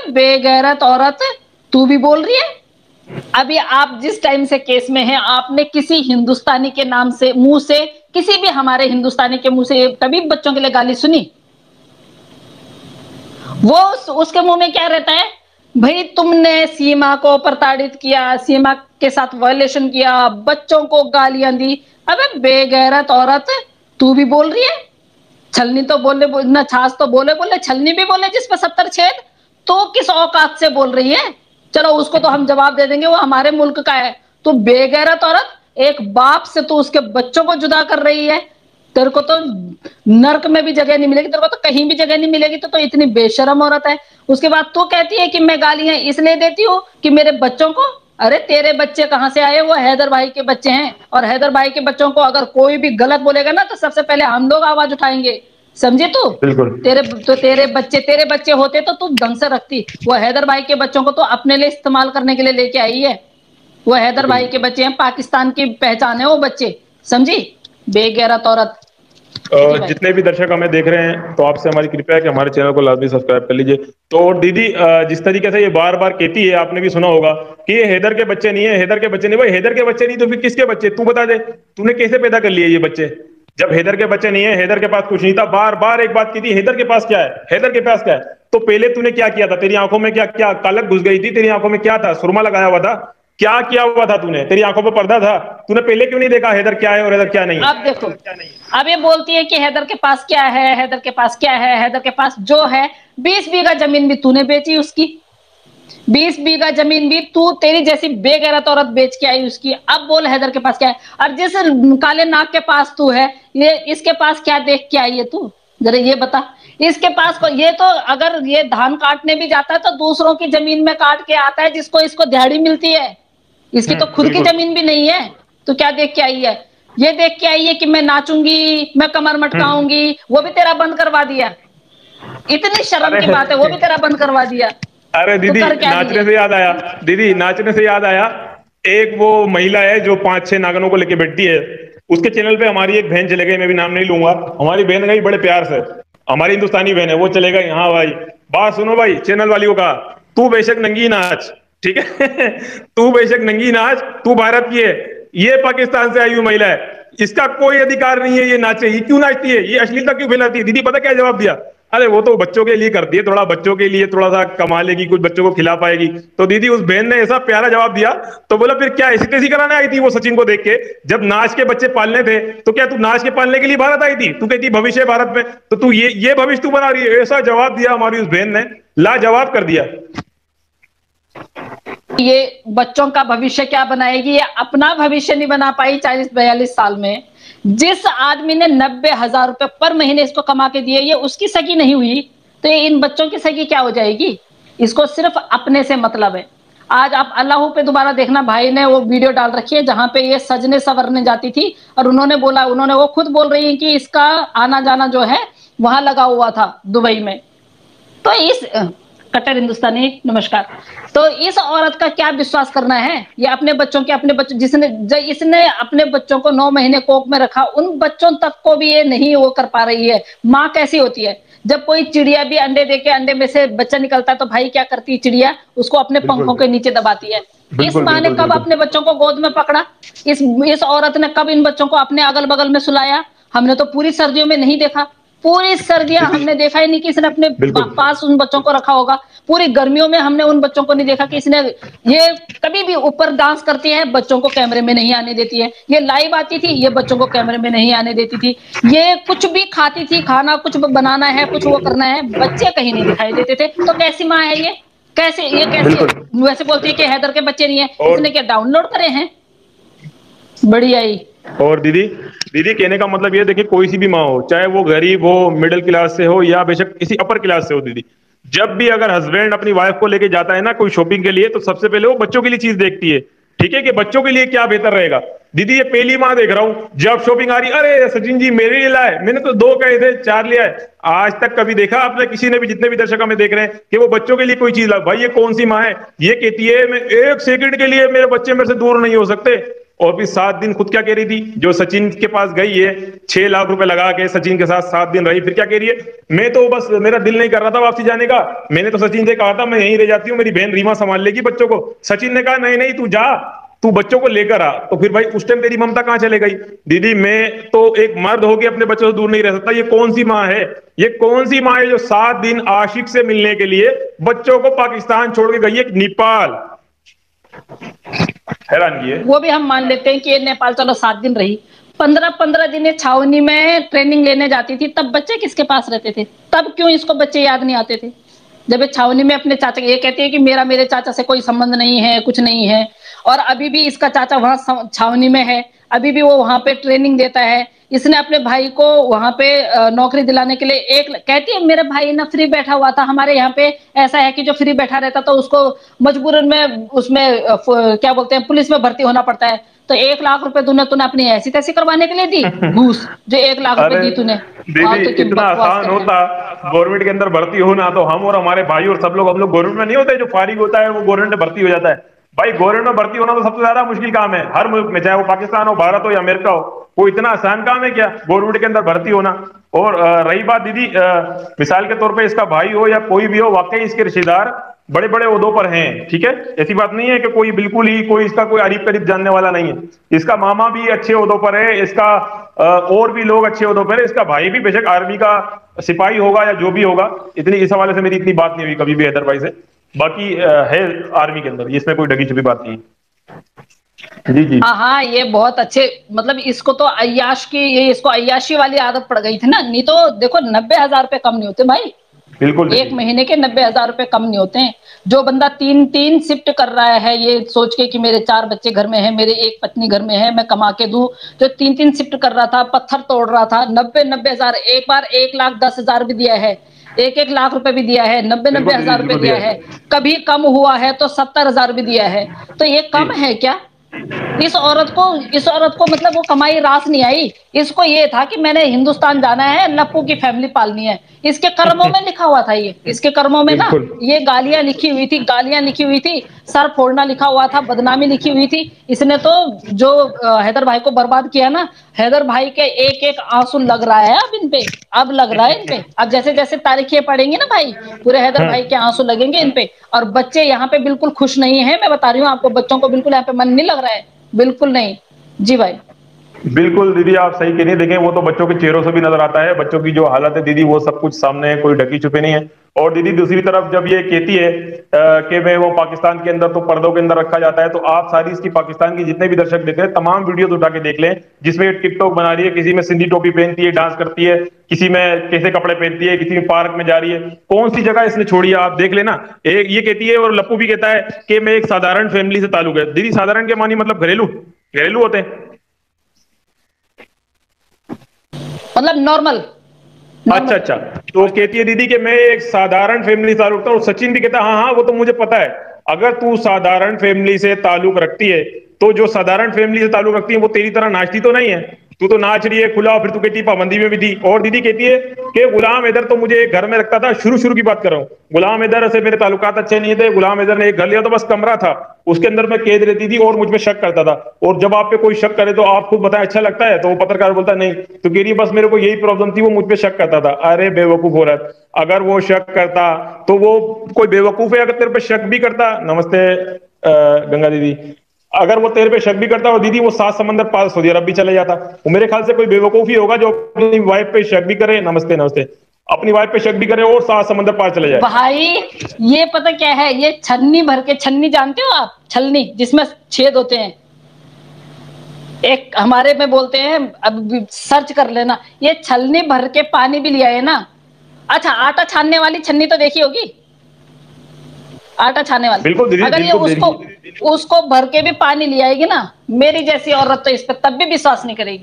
बेगैरत औरत, तू भी बोल रही है। अभी आप जिस टाइम से केस में हैं, आपने किसी हिंदुस्तानी के नाम से, मुंह से, किसी भी हमारे हिंदुस्तानी के मुंह से कभी बच्चों के लिए गाली सुनी? वो उसके मुंह में क्या रहता है? भाई तुमने सीमा को प्रताड़ित किया, सीमा के साथ वायलेशन किया, बच्चों को गालियां दी। अबे बेगैरत औरत, तू भी बोल रही है। छलनी तो बोले ना, छाछ तो बोले बोले, छलनी भी बोले जिस पे 70 छेद। तो किस औकात से बोल रही है? चलो उसको तो हम जवाब दे देंगे, वो हमारे मुल्क का है। तो बेगैरत औरत, एक बाप से तो उसके बच्चों को जुदा कर रही है। तेरे को तो नर्क में भी जगह नहीं मिलेगी, तेरे को तो कहीं भी जगह नहीं मिलेगी। तो इतनी बेशरम औरत है। उसके बाद तू कहती है कि मैं गालियां इसलिए देती हूँ कि मेरे बच्चों को। अरे तेरे बच्चे कहां से आए? वो हैदर भाई के बच्चे हैं, और हैदर भाई के बच्चों को अगर कोई भी गलत बोलेगा ना, तो सबसे पहले हम लोग आवाज उठाएंगे। समझे तू? बिल्कुल। तेरे बच्चे होते तो तू ढंग से रखती। वो हैदर भाई के बच्चों को तो अपने लिए इस्तेमाल करने के लिए लेके आई है। वो हैदर भाई के बच्चे हैं, पाकिस्तान की पहचान है वो बच्चे। समझी? बेगैरत औरत। जी भाई। जितने भी दर्शक हमें देख रहे हैं, तो आपसे हमारी कृपया है कि हमारे चैनल को लाजमी सब्सक्राइब कर लीजिए। तो दीदी, जिस तरीके से ये बार बार कहती है, आपने भी सुना होगा कि ये हैदर के बच्चे नहीं है, हैदर के बच्चे नहीं। भाई हैदर के बच्चे नहीं तो फिर किसके बच्चे? तू बता दे, तूने कैसे पैदा कर लिए ये बच्चे? जब हैदर के बच्चे नहीं है, हैदर के पास कुछ नहीं था। बार बार एक बात की थी, हैदर के पास क्या है, हैदर के पास क्या है। तो पहले तूने क्या किया था? तेरी आंखों में क्या क्या कालक घुस गई थी? तेरी आंखों में क्या था? सुरमा लगाया हुआ था? क्या किया हुआ था तूने? तेरी आंखों पर पर्दा था? तूने पहले क्यों नहीं देखा हैदर क्या है और हैदर क्या नहीं है? अब देखो, अब ये बोलती है कि हैदर के पास क्या है, हैदर के पास क्या है, हैदर के पास जो है 20 बीघा जमीन भी तूने बेची उसकी। 20 बीघा जमीन भी तू, तेरी जैसी बेगैरत औरत बेच के आई उसकी। अब बोल हैदर के पास क्या है? और जिस काले नाग के पास तू है, ये इसके पास क्या देख के आई है तू? जरा ये बता। इसके पास को, ये तो अगर ये धान काटने भी जाता है तो दूसरों की जमीन में काट के आता है, जिसको इसको दिहाड़ी मिलती है। इसकी तो खुद की बिल्कुल। जमीन भी नहीं है। तो क्या देख के आई है? ये देख के आई है कि मैं नाचूंगी, मैं कमर मटकाऊंगी। वो भी तेरा बंद करवा दिया। इतनी शर्म अरे की बात है, वो भी तेरा बंद करवा दिया। अरे तो दीदी, कर क्या रही नाचने है? से याद आया। दीदी, नाचने से याद आया। एक वो महिला है जो 5-6 नागनों को लेके बैठती है। उसके चैनल पे हमारी एक बहन चले गई, मैं भी नाम नहीं लूंगा। हमारी बहन गई बड़े प्यार से, हमारी हिंदुस्तानी बहन है, वो चले गई। हाँ भाई, बात सुनो भाई, चैनल वालियों का। तू बेशक नंगी नाच, ठीक है तू बेशक नंगी नाच, तू भारत की है, ये पाकिस्तान से आई हुई महिला है। इसका कोई अधिकार नहीं है ये नाचे। ये क्यों नाचती है? ये अश्लीलता क्यों फैलाती है? दीदी पता क्या जवाब दिया? अरे वो तो बच्चों के लिए करती है, थोड़ा बच्चों के लिए थोड़ा सा कमा लेगी, कुछ बच्चों को खिला पाएगी। तो दीदी उस बहन ने ऐसा प्यारा जवाब दिया। तो बोला फिर क्या ऐसी तेजी कराने आई थी वो सचिन को देख के? जब नाच के बच्चे पालने थे तो क्या तू नाच के पालने के लिए भारत आई थी? तू कहती भविष्य है भारत में, तो तू ये भविष्य तू बना रही है? ऐसा जवाब दिया हमारी उस बहन ने, लाजवाब कर दिया। ये बच्चों का भविष्य क्या बनाएगी? ये अपना भविष्य नहीं बना पाई 40-42 साल में। जिस आदमी ने 90,000 रुपए पर महीने इसको कमा के दिए, ये उसकी सगी नहीं हुई, तो ये इन बच्चों की सगी क्या हो जाएगी? इसको सिर्फ अपने से मतलब है। आज आप अल्लाह पे दोबारा देखना, भाई ने वो वीडियो डाल रखी है जहां पे ये सजने संवरने जाती थी, और उन्होंने बोला, उन्होंने वो खुद बोल रही है कि इसका आना जाना जो है वहां लगा हुआ था दुबई में। तो इस कट्टर हिंदुस्तानी नमस्कार। तो इस औरत का क्या विश्वास करना है? ये अपने बच्चों के, अपने बच्चों इसने अपने बच्चों को 9 महीने कोख में रखा, उन बच्चों तक को भी ये नहीं वो कर पा रही है। माँ कैसी होती है? जब कोई चिड़िया भी अंडे देके अंडे में से बच्चा निकलता है, तो भाई क्या करती है चिड़िया? उसको अपने पंखों बिल्कुल के नीचे दबाती है। इस बिल्कुल माँ ने बिल्कुल कब बिल्कुल। अपने बच्चों को गोद में पकड़ा? इस औरत ने कब इन बच्चों को अपने अगल बगल में सुलाया? हमने तो पूरी सर्दियों में नहीं देखा। पूरी सर्दियां दीदी हमने देखा ही नहीं कि इसने अपने बिल्कुल। पास उन बच्चों को रखा होगा। पूरी गर्मियों में हमने उन बच्चों को नहीं देखा कि इसने, ये कभी भी ऊपर डांस करती है, बच्चों को कैमरे में नहीं आने देती है। ये लाइव आती थी, ये बच्चों को कैमरे में नहीं आने देती थी। ये कुछ भी खाती थी, खाना कुछ बनाना है, कुछ वो करना है, बच्चे कहीं नहीं दिखाई देते थे। तो कैसी माँ है ये? कैसे ये कैसे बिल्कुल। वैसे बोलती है कि हैदर के बच्चे नहीं है? और इसने क्या डाउनलोड करे हैं? बढ़िया ही। और दीदी, दीदी कहने का मतलब ये, देखिए कोई सी भी माँ हो, चाहे वो गरीब हो, मिडिल क्लास से हो, या बेशक किसी अपर क्लास से हो, दीदी जब भी अगर हस्बैंड अपनी वाइफ को लेके जाता है ना कोई शॉपिंग के लिए, तो सबसे पहले वो बच्चों के लिए चीज देखती है। ठीक है, कि बच्चों के लिए क्या बेहतर रहेगा। दीदी ये पहली माँ देख रहा हूं, जब शॉपिंग आ रही, अरे सचिन जी मेरे लिए लाए, मैंने तो 2 कहे थे 4 लिया है। आज तक कभी देखा आपने किसी ने भी, जितने भी दर्शक हमें देख रहे हैं, कि वो बच्चों के लिए कोई चीज ला? भाई ये कौन सी माँ है? ये कहती है मैं 1 सेकंड के लिए मेरे बच्चे मेरे से दूर नहीं हो सकते। और फिर 7 दिन खुद क्या कह रही थी, जो सचिन के पास गई है 6 लाख रुपए लगा के सचिन के साथ 7 दिन रही, फिर क्या कह रही है, मैं तो बस मेरा दिल नहीं कर रहा था वापसी जाने का, मैंने तो सचिन से कहा था मैं यहीं रह जाती हूँ, मेरी बहन रीमा संभाल लेगी बच्चों को। सचिन ने कहा नहीं नहीं तू जा, तू बच्चों को लेकर आ। तो फिर भाई उस टाइम तेरी ममता कहां चले गई? दीदी मैं तो एक मर्द होकर अपने बच्चों से दूर नहीं रह सकता। ये कौन सी माँ है, ये कौन सी माँ है जो 7 दिन आशिक से मिलने के लिए बच्चों को पाकिस्तान छोड़ के गई है नेपाल? हैरान किए। वो भी हम मान लेते हैं कि ये नेपाल चलो 7 दिन रही, 15-15 दिन ये छावनी में ट्रेनिंग लेने जाती थी, तब बच्चे किसके पास रहते थे? तब क्यों इसको बच्चे याद नहीं आते थे? जब ये छावनी में अपने चाचा, ये कहती है कि मेरे चाचा से कोई संबंध नहीं है, कुछ नहीं है, और अभी भी इसका चाचा वहां छावनी में है, अभी भी वो वहां पे ट्रेनिंग देता है। इसने अपने भाई को वहां पे नौकरी दिलाने के लिए कहती है मेरे भाई ना फ्री बैठा हुआ था, हमारे यहाँ पे ऐसा है कि जो फ्री बैठा रहता तो उसको मजबूरन में उसमें क्या बोलते हैं पुलिस में भर्ती होना पड़ता है। तो 1 लाख रुपए तूने अपनी ऐसी तैसी करवाने के लिए दी घूस, जो 1 लाख रुपए दी तूने। दीदी इतना आसान होता गवर्नमेंट के अंदर भर्ती होना, तो हम और हमारे भाई और सब लोग, हम लोग गवर्नमेंट में नहीं होते, जो फारिग होता है वो गवर्नमेंट में भर्ती हो जाता है। भाई गवर्नमेंट में भर्ती होना तो सबसे ज्यादा मुश्किल काम है हर मुल्क में, चाहे वो पाकिस्तान हो, भारत हो या अमेरिका हो। वो इतना आसान काम है क्या गवर्नमेंट के अंदर भर्ती होना? और रही बात दीदी, मिसाल के तौर पे इसका भाई हो या कोई भी हो, वाकई इसके रिश्तेदार बड़े बड़े ओहदों पर हैं, ठीक है, ऐसी बात नहीं है कि कोई बिल्कुल ही कोई इसका कोई अरीब करीब जानने वाला नहीं है। इसका मामा भी अच्छे ओहदों पर है, इसका और भी लोग अच्छे ओहदों पर है, इसका भाई भी बेशक आर्मी का सिपाही होगा या जो भी होगा। इतनी इस हवाले से मेरी इतनी बात नहीं हुई कभी भी हैदर भाई से, बाकी है आर्मी के अंदर, इसमें कोई ढकी छुपी बात नहीं। जी जी हाँ हाँ, ये बहुत अच्छे, मतलब इसको तो अय्याश की, ये इसको अय्याशी वाली आदत पड़ गई थी ना, नहीं तो देखो 90,000 रुपए कम नहीं होते भाई, बिल्कुल। एक महीने के 90,000 रुपए कम नहीं होते हैं। जो बंदा 3-3 शिफ्ट कर रहा है ये सोच के कि मेरे 4 बच्चे घर में हैं, मेरी एक पत्नी घर में है, मैं कमा के दूं, जो 3-3 शिफ्ट कर रहा था, पत्थर तोड़ रहा था, 90,000, एक बार 1,10,000 भी दिया है, 1 लाख रुपए भी दिया है, 90,000 रुपए दिया है, कभी कम हुआ है तो 70,000 भी दिया है। तो ये कम है क्या? इस औरत को मतलब वो कमाई रास नहीं आई, इसको ये था कि मैंने हिंदुस्तान जाना है, लप्पू की फैमिली पालनी है। इसके कर्मों में लिखा हुआ था, ये इसके कर्मों में ना ये गालियां लिखी हुई थी, सर फोड़ना लिखा हुआ था, बदनामी लिखी हुई थी। इसने तो जो हैदर भाई को बर्बाद किया ना, हैदर भाई के एक एक आंसू लग रहा है अब इन पे, अब लग रहा है इन पे। अब जैसे जैसे तारीखें पढ़ेंगे ना भाई, पूरे हैदर भाई के आंसू लगेंगे इन पे। और बच्चे यहाँ पे बिल्कुल खुश नहीं है, मैं बता रही हूँ आपको, बच्चों को बिल्कुल यहाँ पे मन नहीं लग रहा है, बिल्कुल नहीं। जी भाई बिल्कुल दीदी आप सही कह रही है। देखें वो तो बच्चों के चेहरों से भी नजर आता है, बच्चों की जो हालत है दीदी वो सब कुछ सामने है, कोई ढकी छुपी नहीं है। और दीदी दूसरी तरफ जब ये कहती है कि मैं वो पाकिस्तान के अंदर तो पर्दों के अंदर रखा जाता है, तो आप सारी इसकी पाकिस्तान की जितने भी दर्शक देख रहे हैं तमाम वीडियोस उठा के देख लें, जिसमें टिकटॉक बना रही है, किसी में सिंधी टोपी पहनती है डांस करती है, किसी में कैसे कपड़े पहनती है, किसी में पार्क में जा रही है, कौन सी जगह इसने छोड़ी है आप देख लेना। एक ये कहती है और लप्पू भी कहता है कि मैं एक साधारण फैमिली से ताल्लुक है। दीदी साधारण के मानी मतलब घरेलू घरेलू होते हैं, मतलब नॉर्मल। अच्छा अच्छा। तो कहती है दीदी कि मैं एक साधारण फैमिली से ताल्लुक रखता हूँ। सचिन भी कहता है हाँ हाँ वो तो मुझे पता है, अगर तू साधारण फैमिली से ताल्लुक रखती है तो जो साधारण फैमिली से ताल्लुक रखती है वो तेरी तरह नाचती तो नहीं है, तू तो नाच रही है खुला, फिर तू कहती है पाबंदी में भी थी। और दीदी कहती है कि गुलाम हैदर तो मुझे एक घर में रखता था, शुरू की बात कर रहा हूँ, गुलाम हैदर से मेरे ताल्लुकात अच्छे नहीं थे, गुलाम हैदर ने एक घर लिया तो बस कमरा था, उसके अंदर मैं कैद रहती थी और मुझ पे शक करता था। और जब आप पे कोई शक करे तो आप खुद बताएं अच्छा लगता है? तो वो पत्रकार बोलता नहीं, तो कह रही है बस मेरे को यही प्रॉब्लम थी, वो मुझ पे शक करता था। अरे बेवकूफ औरत, अगर वो शक करता तो वो कोई बेवकूफ है अगर तेरे पे शक भी करता? नमस्ते गंगा दीदी, अगर वो तेरे पे शक भी करता और दीदी वो 7 समंदर पार सऊदी अरब भी चले जाता, वो मेरे ख्याल से कोई बेवकूफ ही होगा जो अपनी वाइफ पे शक भी करे, नमस्ते नमस्ते, अपनी वाइफ पे शक भी करे और 7 समंदर पार चले जाए। भाई ये पता क्या है, ये छन्नी भर के, छन्नी जानते हो आप, छलनी जिसमें छेद होते हैं, एक हमारे में बोलते हैं, अब सर्च कर लेना, ये छलनी भर के पानी भी लिया है ना। अच्छा आटा छानने वाली छन्नी तो देखी होगी, आटा छाने वाली, बिल्कुल दीदी, अगर ये उसको भर के भी पानी ले आएगी ना, मेरी जैसी औरत तो इस पर तब भी विश्वास नहीं करेगी।